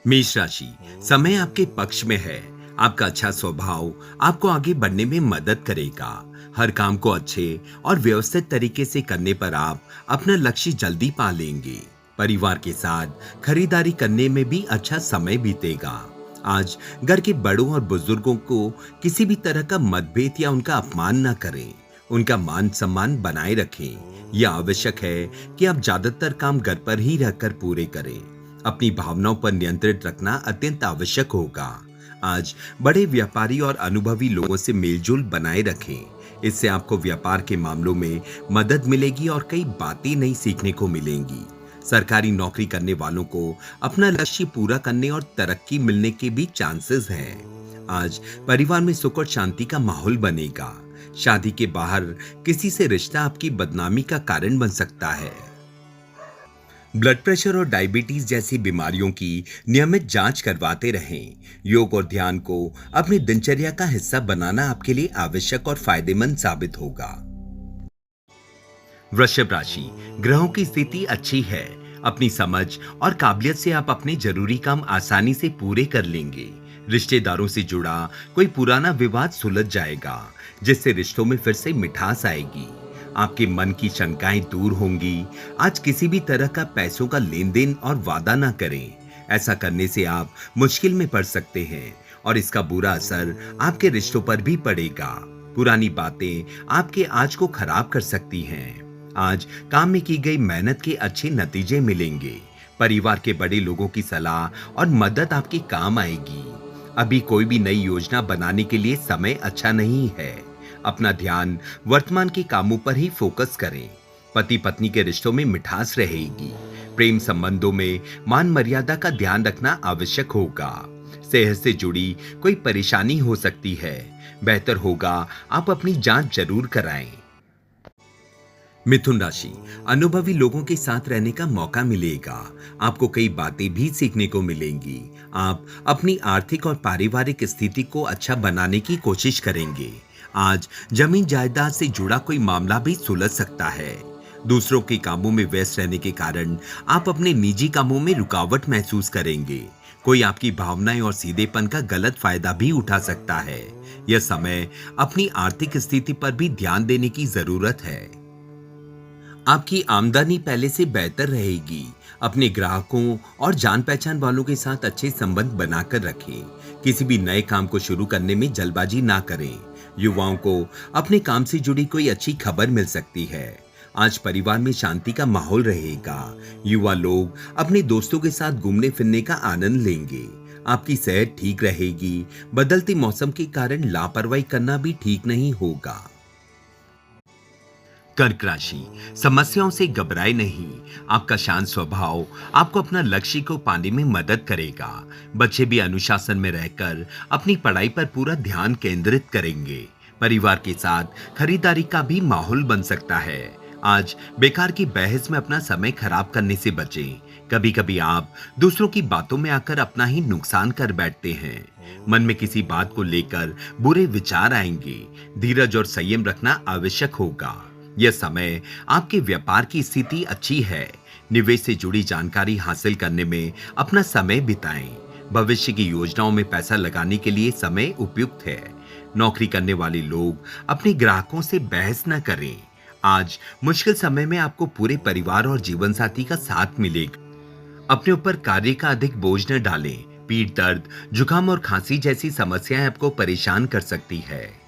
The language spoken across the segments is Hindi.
मेष राशि, समय आपके पक्ष में है। आपका अच्छा स्वभाव आपको आगे बढ़ने में मदद करेगा। हर काम को अच्छे और व्यवस्थित तरीके से करने पर आप अपना लक्ष्य जल्दी पा लेंगे। परिवार के साथ खरीदारी करने में भी अच्छा समय बीतेगा। आज घर के बड़ों और बुजुर्गों को किसी भी तरह का मतभेद या उनका अपमान न करें। उनका मान सम्मान बनाए रखें। यह आवश्यक है कि आप ज्यादातर काम घर पर ही रहकर पूरे करें। अपनी भावनाओं पर नियंत्रित रखना अत्यंत आवश्यक होगा। आज बड़े व्यापारी और अनुभवी लोगों से मेलजोल बनाए रखें। इससे आपको व्यापार के मामलों में मदद मिलेगी और कई बातें नई सीखने को मिलेंगी। सरकारी नौकरी करने वालों को अपना लक्ष्य पूरा करने और तरक्की मिलने के भी चांसेस हैं। आज परिवार में सुख और शांति का माहौल बनेगा। शादी के बाहर किसी से रिश्ता आपकी बदनामी का कारण बन सकता है। ब्लड प्रेशर और डायबिटीज जैसी बीमारियों की नियमित जांच करवाते रहें। योग और ध्यान को अपनी दिनचर्या का हिस्सा बनाना आपके लिए आवश्यक और फायदेमंद साबित होगा। वृषभ राशि, ग्रहों की स्थिति अच्छी है। अपनी समझ और काबिलियत से आप अपने जरूरी काम आसानी से पूरे कर लेंगे। रिश्तेदारों से जुड़ा कोई पुराना विवाद सुलझ जाएगा, जिससे रिश्तों में फिर से मिठास आएगी। आपके मन की शंकाएं दूर होंगी। आज किसी भी तरह का पैसों का लेन देन और वादा ना करें। ऐसा करने से आप मुश्किल में पड़ सकते हैं और इसका बुरा असर आपके रिश्तों पर भी पड़ेगा। पुरानी बातें आपके आज को खराब कर सकती हैं। आज काम में की गई मेहनत के अच्छे नतीजे मिलेंगे। परिवार के बड़े लोगों की सलाह और मदद आपके काम आएगी। अभी कोई भी नई योजना बनाने के लिए समय अच्छा नहीं है। अपना ध्यान वर्तमान के कामों पर ही फोकस करें। पति पत्नी के रिश्तों में मिठास रहेगी। प्रेम संबंधों में मान मर्यादा का ध्यान रखना आवश्यक होगा। सेहत से जुड़ी कोई परेशानी हो सकती है। बेहतर होगा आप अपनी जांच जरूर कराएं। मिथुन राशि, अनुभवी लोगों के साथ रहने का मौका मिलेगा। आपको कई बातें भी सीखने को मिलेंगी। आप अपनी आर्थिक और पारिवारिक स्थिति को अच्छा बनाने की कोशिश करेंगे। आज जमीन जायदाद से जुड़ा कोई मामला भी सुलझ सकता है। दूसरों के कामों में व्यस्त रहने के कारण आप अपने निजी कामों में रुकावट महसूस करेंगे। कोई आपकी भावनाएं और सीधेपन का गलत फायदा भी उठा सकता है। यह समय अपनी आर्थिक स्थिति पर भी ध्यान देने की जरूरत है। आपकी आमदनी पहले से बेहतर रहेगी। अपने ग्राहकों और जान पहचान वालों के साथ अच्छे संबंध बनाकर रखें। किसी भी नए काम को शुरू करने में जल्दबाजी ना करें। युवाओं को अपने काम से जुड़ी कोई अच्छी खबर मिल सकती है। आज परिवार में शांति का माहौल रहेगा। युवा लोग अपने दोस्तों के साथ घूमने फिरने का आनंद लेंगे। आपकी सेहत ठीक रहेगी। बदलते मौसम के कारण लापरवाही करना भी ठीक नहीं होगा। कर्क राशि, समस्याओं से घबराए नहीं। आपका शांत स्वभाव आपको अपना लक्ष्य को पाने में मदद करेगा। बच्चे भी अनुशासन में रहकर अपनी पढ़ाई पर पूरा ध्यान केंद्रित करेंगे। परिवार के साथ खरीदारी का भी माहौल बन सकता है। आज बेकार की बहस में अपना समय खराब करने से बचें। कभी कभी आप दूसरों की बातों में आकर अपना ही नुकसान कर बैठते हैं। मन में किसी बात को लेकर बुरे विचार आएंगे। धीरज और संयम रखना आवश्यक होगा। यह समय आपके व्यापार की स्थिति अच्छी है। निवेश से जुड़ी जानकारी हासिल करने में अपना समय बिताएं। भविष्य की योजनाओं में पैसा लगाने के लिए समय उपयुक्त है। नौकरी करने वाले लोग अपने ग्राहकों से बहस न करें। आज मुश्किल समय में आपको पूरे परिवार और जीवन साथी का साथ मिलेगा। अपने ऊपर कार्य का अधिक बोझ न डालें। पीठ दर्द, जुकाम और खांसी जैसी समस्याएं आपको परेशान कर सकती है।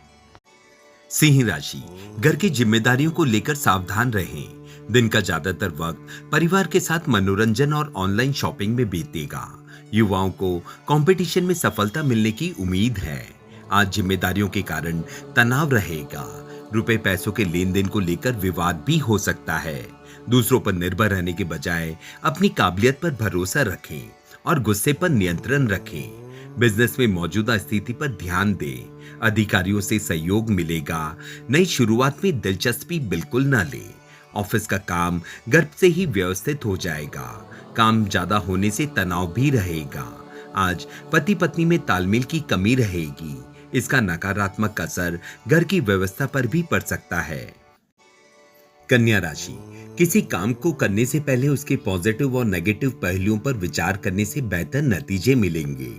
सिंह राशि, घर की जिम्मेदारियों को लेकर सावधान रहें। दिन का ज्यादातर वक्त परिवार के साथ मनोरंजन और ऑनलाइन शॉपिंग में बीतेगा। युवाओं को कंपटीशन में सफलता मिलने की उम्मीद है। आज जिम्मेदारियों के कारण तनाव रहेगा। रुपए पैसों के लेन देन को लेकर विवाद भी हो सकता है। दूसरों पर निर्भर रहने के बजाय अपनी काबिलियत पर भरोसा रखें और गुस्से पर नियंत्रण रखें। बिजनेस में मौजूदा स्थिति पर ध्यान दें। अधिकारियों से सहयोग मिलेगा। नई शुरुआत में दिलचस्पी बिल्कुल न लें। ऑफिस का काम घर से ही व्यवस्थित हो जाएगा। काम ज्यादा होने से तनाव भी रहेगा। आज पति पत्नी में तालमेल की कमी रहेगी। इसका नकारात्मक असर घर की व्यवस्था पर भी पड़ सकता है। कन्या राशि, किसी काम को करने से पहले उसके पॉजिटिव और नेगेटिव पहलुओं पर विचार करने से बेहतर नतीजे मिलेंगे।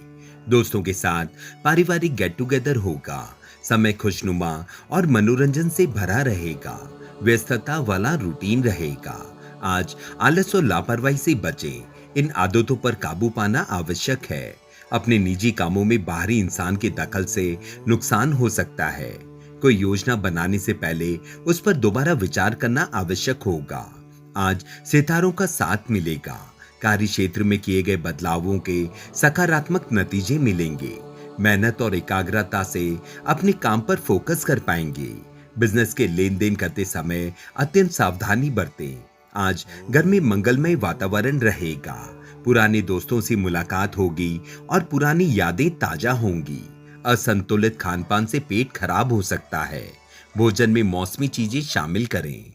दोस्तों के साथ पारिवारिक गेट टुगेदर होगा। समय खुशनुमा और मनोरंजन से भरा रहेगा। व्यस्तता वाला रूटीन रहेगा। आज आलस और लापरवाही से बचें। इन आदतों पर काबू पाना आवश्यक है। अपने निजी कामों में बाहरी इंसान के दखल से नुकसान हो सकता है। कोई योजना बनाने से पहले उस पर दोबारा विचार करना आवश्यक होगा। आज सितारों का साथ मिलेगा। कार्य क्षेत्र में किए गए बदलावों के सकारात्मक नतीजे मिलेंगे। मेहनत और एकाग्रता से अपने काम पर फोकस कर पाएंगे। बिजनेस के लेन देन करते समय अत्यंत सावधानी बरतें। आज घर में मंगलमय वातावरण रहेगा। पुराने दोस्तों से मुलाकात होगी और पुरानी यादें ताजा होंगी। असंतुलित खानपान से पेट खराब हो सकता है। भोजन में मौसमी चीजें शामिल करें।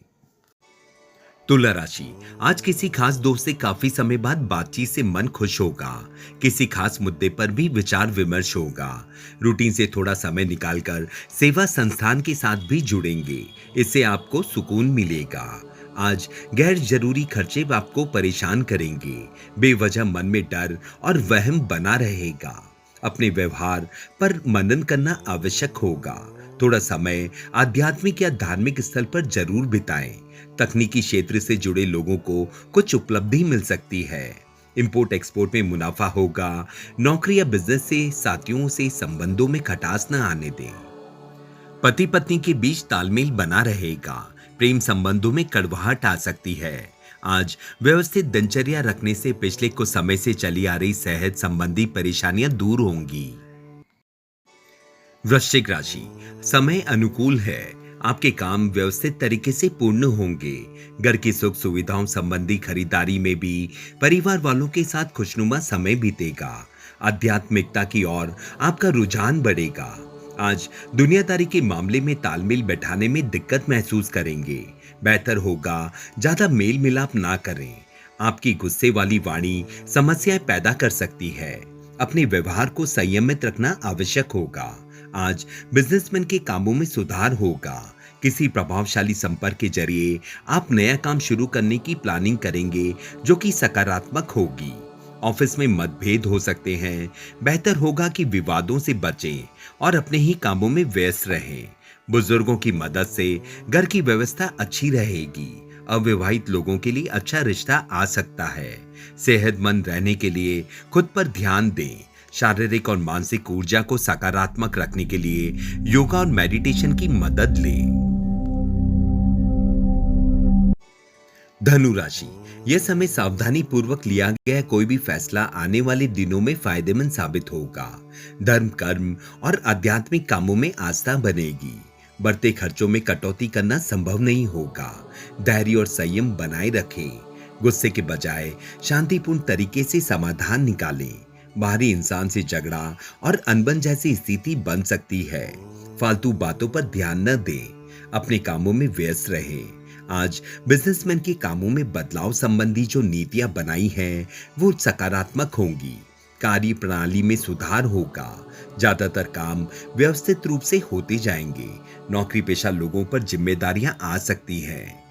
तुला राशि, आज किसी खास दोस्त से काफी समय बाद बातचीत से मन खुश होगा। किसी खास मुद्दे पर भी विचार विमर्श होगा। रूटीन से थोड़ा समय निकालकर सेवा संस्थान के साथ भी जुड़ेंगे। इससे आपको सुकून मिलेगा। आज गैर जरूरी खर्चे आपको परेशान करेंगे। बेवजह मन में डर और वहम बना रहेगा। अपने व्यवहार पर मनन करना आवश्यक होगा। थोड़ा समय आध्यात्मिक या धार्मिक स्थल पर जरूर बिताएं। तकनीकी क्षेत्र से जुड़े लोगों को कुछ उपलब्धि मिल सकती है। इंपोर्ट एक्सपोर्ट में मुनाफा होगा। नौकरी या बिजनेस से साथियों से संबंधों में खटास न आने दें। पति पत्नी के बीच तालमेल बना रहेगा। प्रेम संबंधों में कड़वाहट आ सकती है। आज व्यवस्थित दिनचर्या रखने से पिछले कुछ समय से चली आ रही सेहत संबंधी परेशानियां दूर होंगी। वृश्चिक राशि, समय अनुकूल है। आपके काम व्यवस्थित तरीके से पूर्ण होंगे। घर की सुख सुविधाओं संबंधी खरीदारी में भी परिवार वालों के साथ खुशनुमा समय बीतेगा। आध्यात्मिकता की ओर आपका रुझान बढ़ेगा। आज दुनियादारी के मामले में तालमेल बैठाने में दिक्कत महसूस करेंगे। बेहतर होगा ज्यादा मेल मिलाप ना करें। आपकी गुस्से वाली वाणी समस्याएं पैदा कर सकती है। अपने व्यवहार को संयमित रखना आवश्यक होगा। आज बिजनेसमैन के कामों में सुधार होगा। किसी प्रभावशाली संपर्क के जरिए आप नया काम शुरू करने की प्लानिंग करेंगे जो कि सकारात्मक होगी। ऑफिस में मतभेद हो सकते हैं। बेहतर होगा कि विवादों से बचें और अपने ही कामों में व्यस्त रहें। बुजुर्गों की मदद से घर की व्यवस्था अच्छी रहेगी। अविवाहित लोगों के लिए अच्छा रिश्ता आ सकता है। सेहतमंद रहने के लिए खुद पर ध्यान दें। शारीरिक और मानसिक ऊर्जा को सकारात्मक रखने के लिए योगा और मेडिटेशन की मदद लें। धनु राशि, यह समय सावधानी पूर्वक लिया गया कोई भी फैसला आने वाले दिनों में फायदेमंद साबित होगा। धर्म, कर्म और आध्यात्मिक कामों में आस्था बनेगी। बढ़ते खर्चों में कटौती करना संभव नहीं होगा। धैर्य और संयम बनाए रखें। गुस्से के बजाय शांतिपूर्ण तरीके से समाधान निकालें। बाहरी इंसान से झगड़ा और अनबन जैसी स्थिति बन सकती है। फालतू बातों पर ध्यान न दें। अपने कामों में व्यस्त रहें। आज बिजनेसमैन के कामों में बदलाव संबंधी जो नीतियां बनाई हैं वो सकारात्मक होंगी। कार्य प्रणाली में सुधार होगा। ज्यादातर काम व्यवस्थित रूप से होते जाएंगे। नौकरी पेशा लोगों पर जिम्मेदारियां आ सकती हैं।